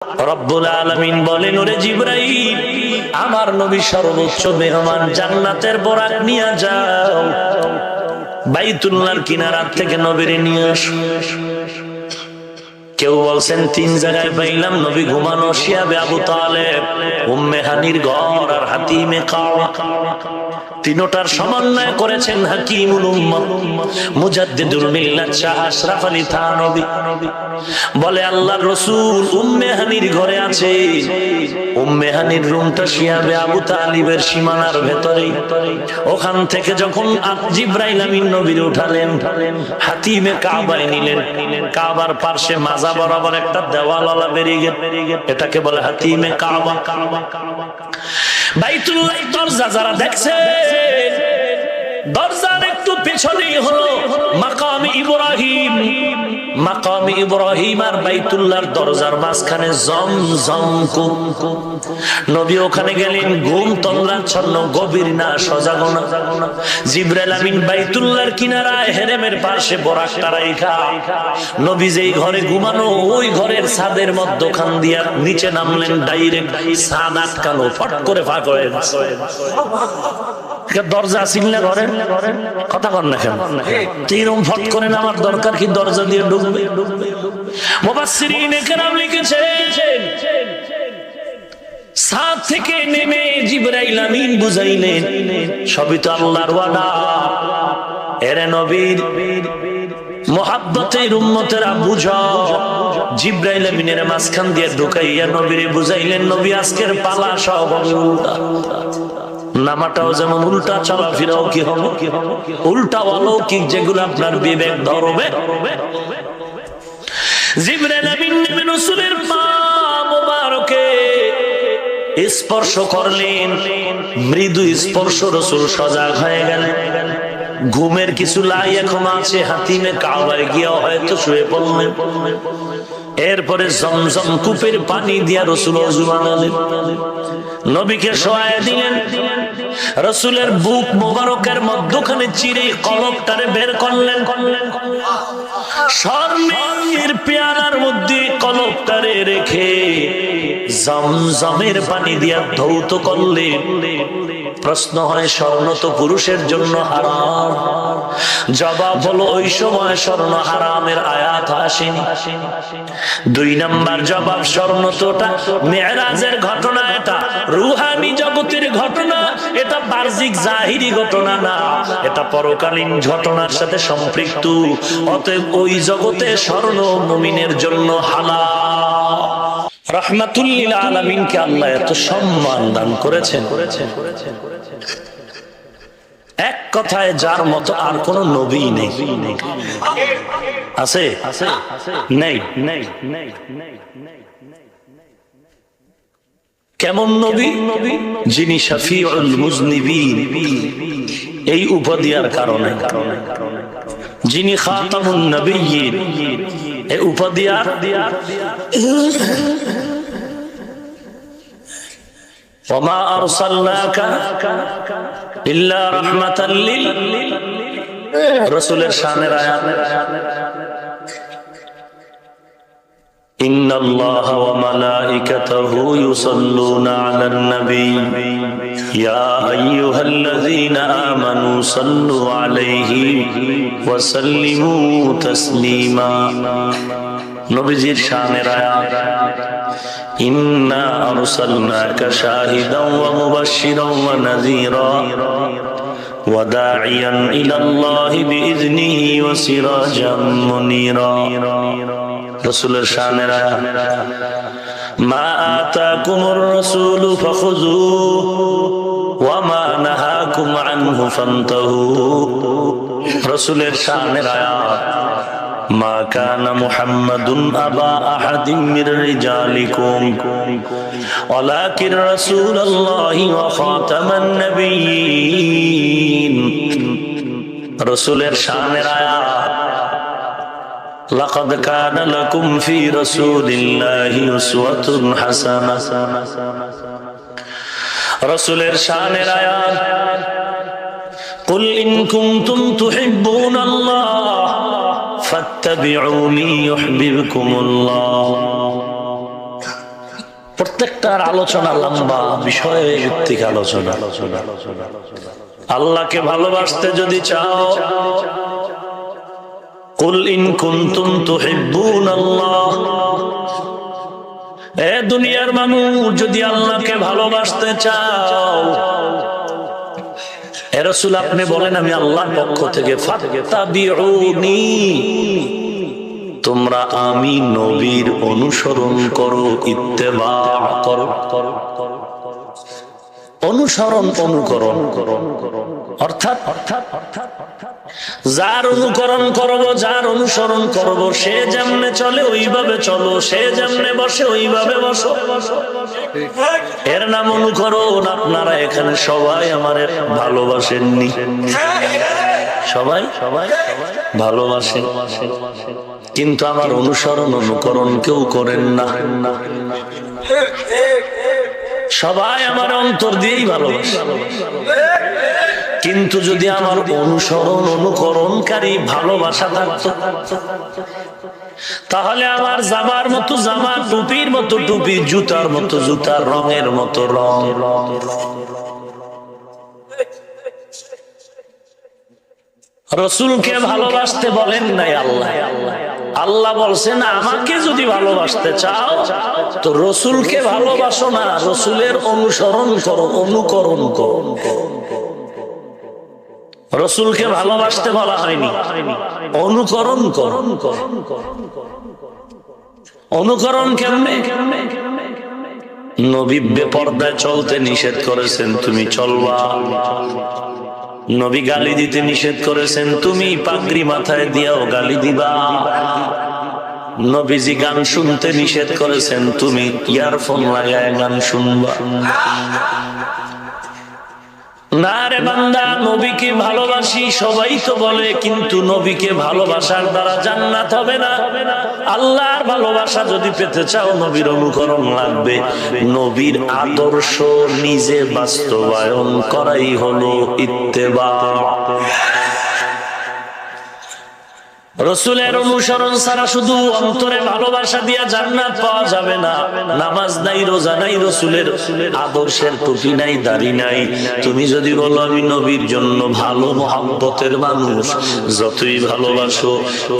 রব্বুল আলামিন বলেন, ওরে জিবরাইল, আমার নবী সর্বোচ্চ মেহমান, জান্নাতের বরাক নিয়ে যাও, বাইতুল্লাহর কিনারা থেকে নবীরে নিয়ে আসো। কেউ বলছেন 3 জায়গায় পাইলাম নবী ঘুমানো, শিয়াবে আবু তালেব, উম্মে হানির ঘর আর হাতিমে কাওয়া। তিনটার সমন্বয় করেছেন হাকিমুল উম্মাহ মুজাদ্দিদুল মিল্লাত শাহ আশরাফ আলী থানভী। বলে আল্লাহর রাসূল উম্মে হানির ঘরে আছে। উম্মে হানির রুমটা শিয়াবে আবু তালিবের সীমানার ভেতরে। ওখান থেকে যখন জিবরাইল আমিন নবীর উঠালেন, হাতিমে কাবায় নিলেন। কাবার পাশে মাজা বরাবর একটা দেওয়াল বেরিয়ে গেল, এটাকে বলে হাতিমে কাবা। বাইতুল্লাহ দরজা যারা দেখছে, দরজার একটু পেছনেই হলো মাকাম ইব্রাহিম। মাকাম ইব্রাহিম আর বাইতুল্লাহর দরজার মাঝখানে জমজম কূপ। নবী ওখানে গেলেন, ঘুম তল্লাচ্ছন্ন, গভীর না, সজাগ না। জিবরাইল আমিন বাইতুল্লাহর কিনারায় হেরেমের পাশে বরাকটা রাইখা নবী যেই ঘরে ঘুমানো, ওই ঘরের ছাদের মধ্যখান দিয়া নিচে নামলেন। ডাইরেক্ট ছাদ আটকানো, ফট করে ফাঁক হয়ে দরজা আসিল না ঘরে, কথা কর না কেন? তিরম ফট করে নামার দরকার কি? দরজা দিয়ে ঢুকবে। মুফাসসিরিনে কেরাম লিখেছেন, ছাদ থেকে নেমে জিবরাইল আমিন বুঝাইলেন, সবই তো আল্লাহর ওয়াদা। এরে নবীর মুহাব্বতের উম্মতেরা বুঝো। জিবরাইল আমিনের মাঝখান দিয়ে ঢুকাইয়া নবীরে বুঝাইলেন, নবী আজকের পালা সব উল্টা। নামাটাও যেমন উল্টা, চলাফেরাও কি হবে উল্টা, অলৌকিক, যেগুলো আপনার বিবেক ধরবে। জিবরাইল আমিন রাসূলের পা মোবারকে স্পর্শ করলেন, মৃদু স্পর্শ, রাসূল সজাগ হয়ে গেলেন। ঘুমের কিছু লাই এখন আছে, হাতিমে কাবায় গিয়া হয়তো শুয়ে পড়লেন। এরপরে জমজম কূপের পানি দিয়া রাসূল ওযু বানালেন, নবীকে শোয়ায় দিলেন। রাসূলের বুক মোবারকের মধ্যখানে চিরে কলবটারে বের করলেন। স্বর্ণের পেয়ালার মধ্যে কলবটারে রেখে জমজমের পানি দিয়া ধৌত করলেন। প্রশ্ন হয়, স্বর্ণ তো পুরুষের জন্য হারাম। জবাব হলো, ওই সময় স্বর্ণ হারামের আয়াত আসেনি। 2 নাম্বার জবাব, স্বর্ণ তোটা মেরাজের ঘটনা, এটা রুহানি জগতের ঘটনা, এটা বাহ্যিক জাহিরি ঘটনা না, এটা পরকালীন ঘটনার সাথে সম্পৃক্ত। অতএব ওই জগতে স্বর্ণ মুমিনের জন্য হালাল। রাহমাতুল লিল আলামিনকে আল্লাহ এত সম্মান দান করেছেন, এক কথায় যার মতো আর কোন নবী নেই। আছে? নেই। কেমন নবী? যিনি শাফিউল মুজনিবিন, এই উপাধির কারণে। যিনি খাতামুন নবিয়্যিন, এই উপাধি ওয়ামা আরসালনাকা ইল্লা রাহমাতাল লিল। রাসূলের শানের আয়াত, ইন্নাল্লাহা ওয়া মালাইকাতাহু ইউসাল্লুনা আলান নবী ইয়া আইয়ুহাল্লাযীনা আমানু সাল্লু আলাইহি ওয়া সাল্লিমু তাসলিমা। নবীজির শানের আয়াত, ইন্না আরসালনাকা শাহিদান ওয়া মুবাশশিরান ওয়া নাযীরা ওয়া দাঈয়ান ইলাল্লাহি বিইذনিহি ওয়া সিরাজাম মুনীরা। রাসূলের শানের আয়াত, মা আতাকুমুর রাসূলু ফাখুযুহু ওয়া মা নাহাকুম আনহু ফান্তাহু। রাসূলের শানের আয়াত, মা কানা মুহাম্মাদুন আবা আহাদিম মির রিজালিকুম ওয়ালাকিন রাসূলুল্লাহি ওয়া খাতামান নবিয়্যিন। রাসূলের শানের আয়াত, লাকাদ কানা লাকুম ফি রাসূলিল্লাহি উসওয়াতুন হাসানাহ। রাসূলের শানের আয়াত, কুল ইন কুনতুম তুহিব্বুনাল্লাহ ফাত্তাবিউনি ইউহিব্বুকুমুল্লাহ। প্রত্যেকটার আলোচনা লম্বা, বিষয় ভিত্তিক আলোচনা। আল্লাহকে ভালোবাসতে যদি চাও, কুল ইন কুনতুম তুহিব্বুনাল্লাহ, এ দুনিয়ার মানুষ যদি আল্লাহকে ভালোবাসতে চাও, এ রাসূল আপনি বলেন আমি আল্লাহর পক্ষ থেকে ফাত্তাবিউনি, তোমরা আমি নবীর অনুসরণ করো, ইত্তেবা করো, অনুসরণ অনুকরণ করো। অর্থাৎ যার অনুকরণ করব, যার অনুসরণ করব, সে যেমনে চলে ওইভাবে চলো, সে যেমনে বসে ওইভাবে বসো, এর নাম অনুকরণ। আপনারা এখানে সবাই আমারে ভালোবাসেননি, সবাই ভালোবাসেন, কিন্তু আমার অনুসরণ অনুকরণ কেউ করেন না। সবাই আমার অন্তর দিয়েই ভালোবাসে, কিন্তু যদি আমার অনুসরণ অনুকরণকারী ভালোবাসা থাকতো, তাহলে আমার জামার মতো জামা, টুপির মতো টুপি, জুতার মতো জুতার, রঙের মতো রং। রসুলকে ভালোবাসতে বলেন নাই আল্লাহ, আল্লাহ বলছেন আমাকে যদি ভালোবাসতে চাও তো রসুলকে ভালোবাসো না, রসুলের অনুসরণ করো, অনুকরণ করো। রসুলকে ভালোবাসতে বলা হয়নি, অনুকরণ করো। অনুকরণ কেমনে? নবী বেপরদায় চলতে নিষেধ করেছেন, তুমি চলবা। নবী গালি দিতে নিষেধ করেছেন, তুমি পাগড়ি মাথায় দিয়াও গালি দিবা। নবীজি গান শুনতে নিষেধ করেছেন, তুমি ইয়ারফোন লাগায় গান শুনবা। না রে বান্দা, নবীকে ভালোবাসি সবাই তো বলে, কিন্তু নবীকে ভালোবাসার দ্বারা জান্নাত হবে না। আল্লাহর ভালোবাসা যদি পেতে চাও, নবীর অনুকরণ লাগবে। নবীর আদর্শ নিজে বাস্তবায়ন করাই হলো ইত্তেবা। রসুলের অনুসরণ ছাড়া শুধু অন্তরে ভালোবাসা দিয়া জান্নাত পাওয়া যাবে না। নামাজ নাই, রোজা নাই, রসুলের আদর্শের টুপি নাই, দাড়ি নাই, তুমি যদি বলো আমি নবীর জন্য ভালো মহব্বতের মানুষ, যতই ভালোবাসো,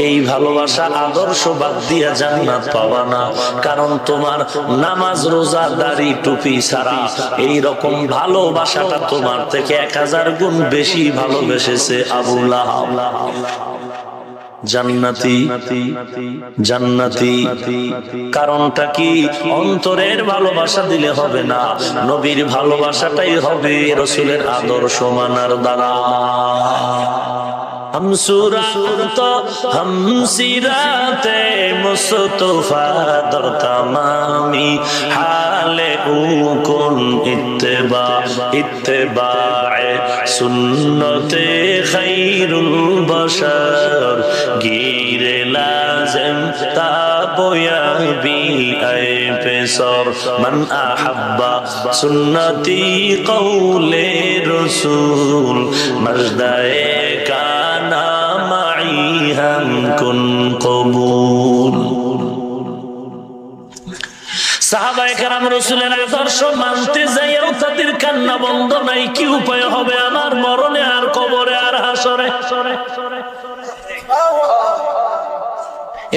এই ভালোবাসা আদর্শ বাদ দিয়া জান্নাত পাবা না। কারণ তোমার নামাজ, রোজা, দাড়ি, টুপি ছাড়া এই রকম ভালোবাসাটা তোমার থেকে 1000 গুণ বেশি ভালোবেসেছে আবু লাহাব। জান্নাতি জান্নাতি কারণটা কি? অন্তরের ভালোবাসা দিলে হবে না, নবীর ভালোবাসাটাই হবে রসুলের আদর্শ মানার দ্বারা। हम सूरत हम सीराते मुस्तफा दर तमामी हाले उकुन इत्तेबा इत्तेबाए सुन्नते खैरुल बशर गिरे लाज़िम ताबोया बी ऐ पेसर मन अहब्बा सुन्नती कौले रसूल मजदाए का সাহাবায়ে কেরাম রাসূলের আদর্শ মানতে যাইও তাদের কান্না বন্ধ নাই। কি উপায় হবে আমার মরণে আর কবরে আর হাসরে?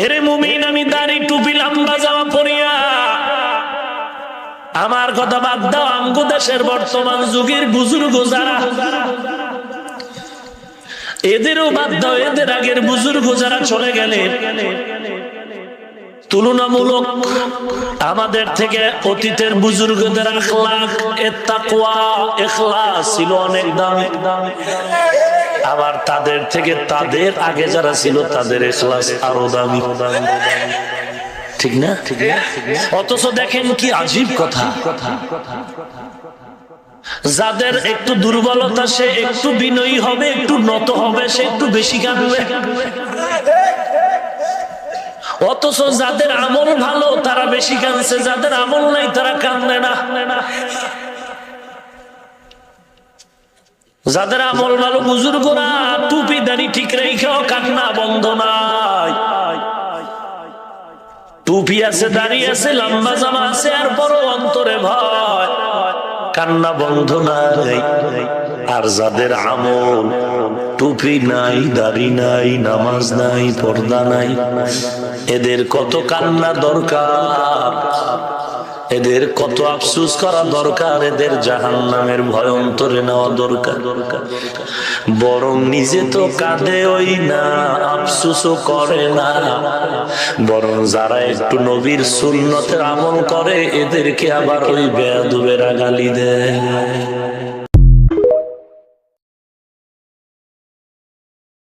এরে মুমিন, আমি দাড়ি টুপি লম্বা জামা পরিয়া, আমার কথা বাদ দাও, আমগো দেশের বর্তমান যুগের বুজুর্গ যারা, এদেরও বাদ দাও, এদের আগের বুজুর্গ যারা চলে গেলে, তুলনামূলক আমাদের থেকে অতীতের বুজুর্গদের আখলাক, তাকওয়া, ইখলাস ছিল অনেক দামি। আবার তাদের থেকে তাদের আগে যারা ছিল তাদের ইখলাস আরো দামি, ঠিক না? অথচ দেখেন কি আজীব কথা, যাদের একটু দুর্বলতা সে একটু বিনয়ী হবে, একটু নত হবে, সে একটু বেশি কাঁদবে। অথচ যাদের আমল ভালো তারা বেশি কাঁদছে, যাদের আমল নাই তারা কাঁদে না। যাদের আমল ভালো বুজুর্গরা টুপি দাড়ি ঠিক রেখেও কান্না বন্ধ নাই। টুপি আছে, দাঁড়িয়ে আছে, লম্বা জামা আছে, আর বড় অন্তরে ভয়, কান্না বন্ধ নাই। আর যাদের আমল টুপি নাই, দাড়ি নাই, নামাজ নাই, পর্দা নাই, এদের কত কান্না দরকার, এদের কত আফসোস করা দরকার, এদের জাহান্নামের ভয় অন্তরে নেওয়া দরকার। বরং নিজে তো কাঁদে ওই না, আফসোসও করে না, বরং যারা একটু নবীর সুন্নতের আমল করে এদেরকে আবার ওই বেয়াদবেরা গালি দেয়।